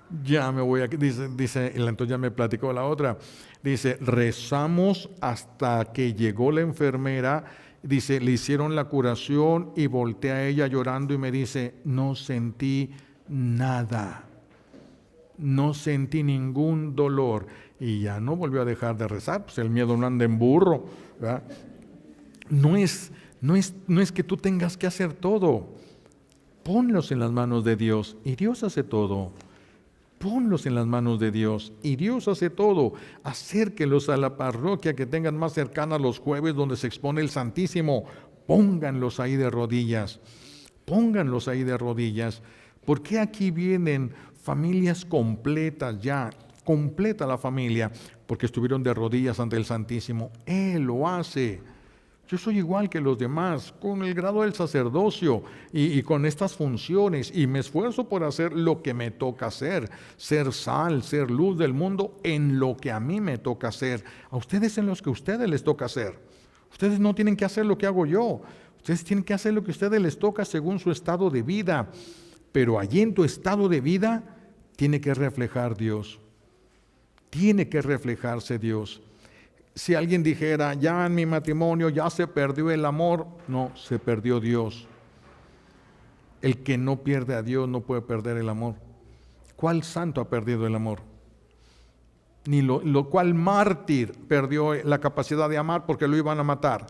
Dice, entonces ya me platicó la otra. Dice, rezamos hasta que llegó la enfermera. Dice, le hicieron la curación y volteé a ella llorando y me dice, no sentí nada, no sentí ningún dolor. Y ya no volvió a dejar de rezar, pues el miedo no anda en burro, ¿verdad? No es que tú tengas que hacer todo. Ponlos en las manos de Dios y Dios hace todo. Ponlos en las manos de Dios y Dios hace todo. Acérquenlos a la parroquia que tengan más cercana los jueves donde se expone el Santísimo. Pónganlos ahí de rodillas. Pónganlos ahí de rodillas. ¿Por qué aquí vienen familias completas ya? Completa la familia. Porque estuvieron de rodillas ante el Santísimo. Él lo hace. Yo soy igual que los demás, con el grado del sacerdocio y con estas funciones, y me esfuerzo por hacer lo que me toca hacer, ser sal, ser luz del mundo en lo que a mí me toca hacer, a ustedes en los que a ustedes les toca hacer. Ustedes no tienen que hacer lo que hago yo, ustedes tienen que hacer lo que a ustedes les toca según su estado de vida, pero allí en tu estado de vida tiene que reflejar Dios, tiene que reflejarse Dios. Si alguien dijera, ya en mi matrimonio ya se perdió el amor, no, se perdió Dios. El que no pierde a Dios no puede perder el amor. ¿Cuál santo ha perdido el amor? Ni lo cual mártir perdió la capacidad de amar porque lo iban a matar.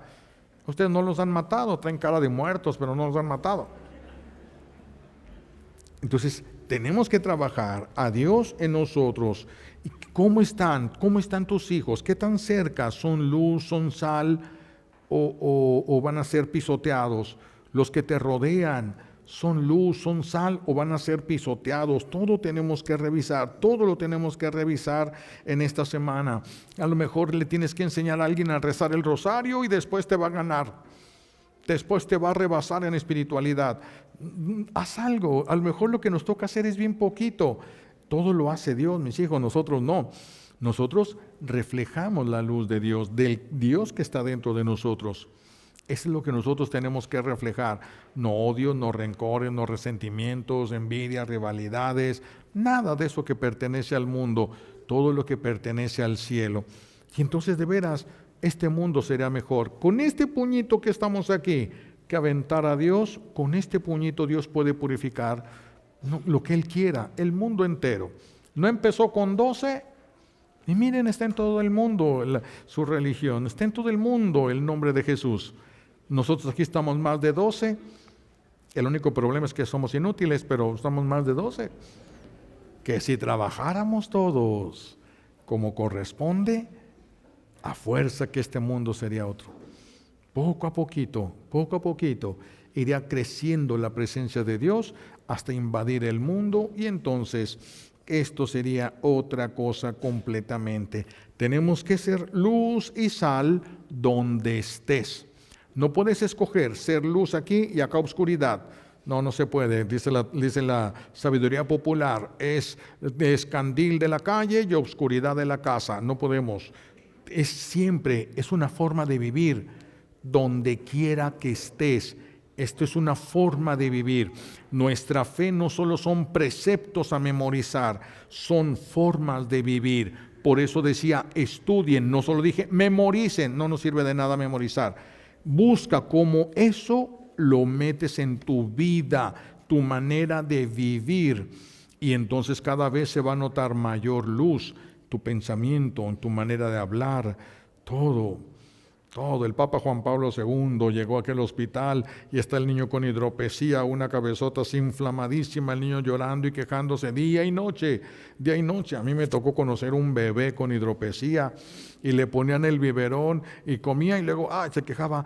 Ustedes no los han matado, traen cara de muertos, pero no los han matado. Entonces, tenemos que trabajar a Dios en nosotros. ¿Cómo están? ¿Cómo están tus hijos? ¿Qué tan cerca? ¿Son luz, son sal o van a ser pisoteados? los que te rodean, son luz, son sal o van a ser pisoteados. Todo tenemos que revisar, todo lo tenemos que revisar en esta semana. A lo mejor le tienes que enseñar a alguien a rezar el rosario y después te va a ganar. Después te va a rebasar en espiritualidad. Haz algo, a lo mejor lo que nos toca hacer es bien poquito. Todo lo hace Dios, mis hijos, nosotros no. Nosotros reflejamos la luz de Dios, del Dios que está dentro de nosotros. Eso es lo que nosotros tenemos que reflejar. No odios, no rencores, no resentimientos, envidias, rivalidades, nada de eso que pertenece al mundo, todo lo que pertenece al cielo. Y entonces de veras, este mundo será mejor. Con este puñito que estamos aquí, que aventar a Dios, con este puñito Dios puede purificar lo que Él quiera, el mundo entero. No empezó con 12, y miren, está en todo el mundo su religión, está en todo el mundo el nombre de Jesús. Nosotros aquí estamos más de 12, el único problema es que somos inútiles, pero estamos más de 12. Que si trabajáramos todos como corresponde, a fuerza que este mundo sería otro. Poco a poquito, iría creciendo la presencia de Dios hasta invadir el mundo y entonces esto sería otra cosa completamente. Tenemos que ser luz y sal donde estés. No puedes escoger ser luz aquí y acá oscuridad. No se puede, dice la sabiduría popular, es candil de la calle y oscuridad de la casa. No podemos. Es una forma de vivir donde quiera que estés. Esto es una forma de vivir. Nuestra fe no solo son preceptos a memorizar, son formas de vivir. Por eso decía, estudien, no solo dije memoricen, no nos sirve de nada memorizar. Busca cómo eso lo metes en tu vida, tu manera de vivir, y entonces cada vez se va a notar mayor luz, tu pensamiento, en tu manera de hablar, todo. El Papa Juan Pablo II llegó a aquel hospital y está el niño con hidropesía, una cabezota así inflamadísima, el niño llorando y quejándose día y noche. A mí me tocó conocer un bebé con hidropesía y le ponían el biberón y comía y luego se quejaba,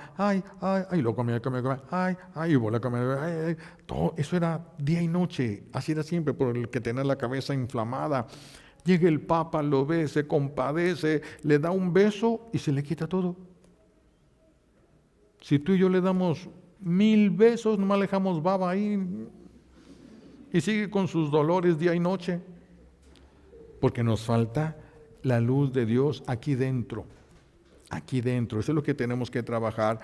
y lo comía, y volvía a comer, todo eso era día y noche, así era siempre por el que tenía la cabeza inflamada. Llega el Papa, lo ve, se compadece, le da un beso y se le quita todo. Si tú y yo le damos 1000 besos, nomás le dejamos baba ahí y sigue con sus dolores día y noche, porque nos falta la luz de Dios aquí dentro. Eso es lo que tenemos que trabajar.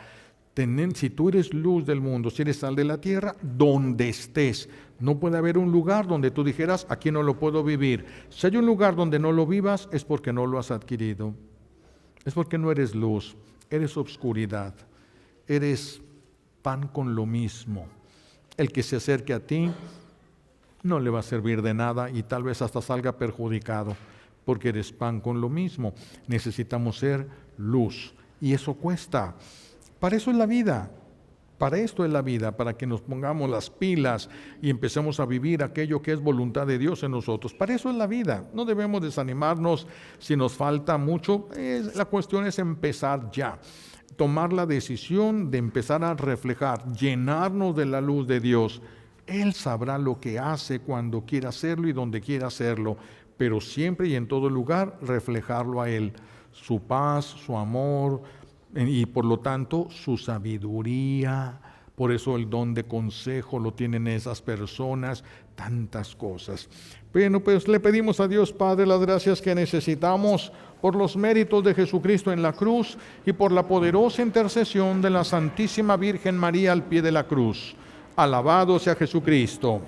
Si tú eres luz del mundo, si eres sal de la tierra, donde estés, no puede haber un lugar donde tú dijeras, aquí no lo puedo vivir. Si hay un lugar donde no lo vivas, es porque no lo has adquirido, es porque no eres luz, eres obscuridad. Eres pan con lo mismo. El que se acerque a ti no le va a servir de nada y tal vez hasta salga perjudicado, porque eres pan con lo mismo. Necesitamos ser luz y eso cuesta. Para eso es la vida. Para esto es la vida, para que nos pongamos las pilas y empecemos a vivir aquello que es voluntad de Dios en nosotros. Para eso es la vida. No debemos desanimarnos si nos falta mucho. La cuestión es empezar ya. Tomar la decisión de empezar a reflejar, llenarnos de la luz de Dios. Él sabrá lo que hace cuando quiera hacerlo y donde quiera hacerlo, pero siempre y en todo lugar reflejarlo a Él, su paz, su amor y por lo tanto su sabiduría. Por eso el don de consejo lo tienen esas personas, tantas cosas. Bueno, pues le pedimos a Dios Padre las gracias que necesitamos por los méritos de Jesucristo en la cruz y por la poderosa intercesión de la Santísima Virgen María al pie de la cruz. Alabado sea Jesucristo.